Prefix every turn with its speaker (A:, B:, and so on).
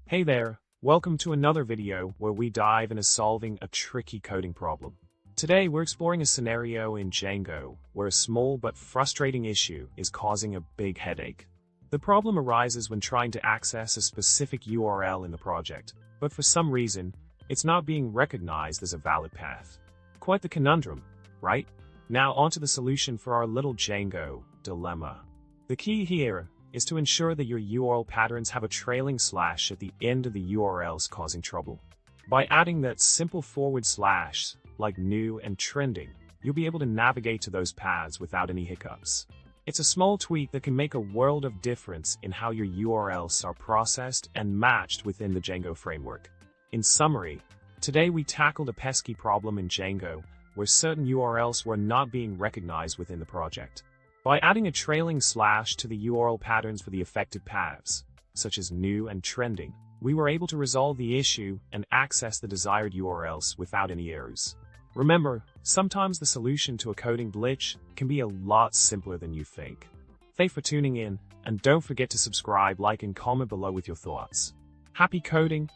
A: Hey there, welcome to another video where we dive into solving a tricky coding problem. Today we're exploring a scenario in Django where a small but frustrating issue is causing a big headache. The problem arises when trying to access a specific URL in the project, but for some reason, it's not being recognized as a valid path. Quite the conundrum, right? Now onto the solution for our little Django dilemma. The key here is to ensure that your URL patterns have a trailing slash at the end of the URLs causing trouble. By adding that simple forward slash, like new and trending, you'll be able to navigate to those paths without any hiccups. It's a small tweak that can make a world of difference in how your URLs are processed and matched within the Django framework. In summary, today we tackled a pesky problem in Django where certain URLs were not being recognized within the project. By adding a trailing slash to the URL patterns for the affected paths, such as new and trending, we were able to resolve the issue and access the desired URLs without any errors. Remember, sometimes the solution to a coding glitch can be a lot simpler than you think. Thanks for tuning in, and don't forget to subscribe, like, and comment below with your thoughts. Happy coding!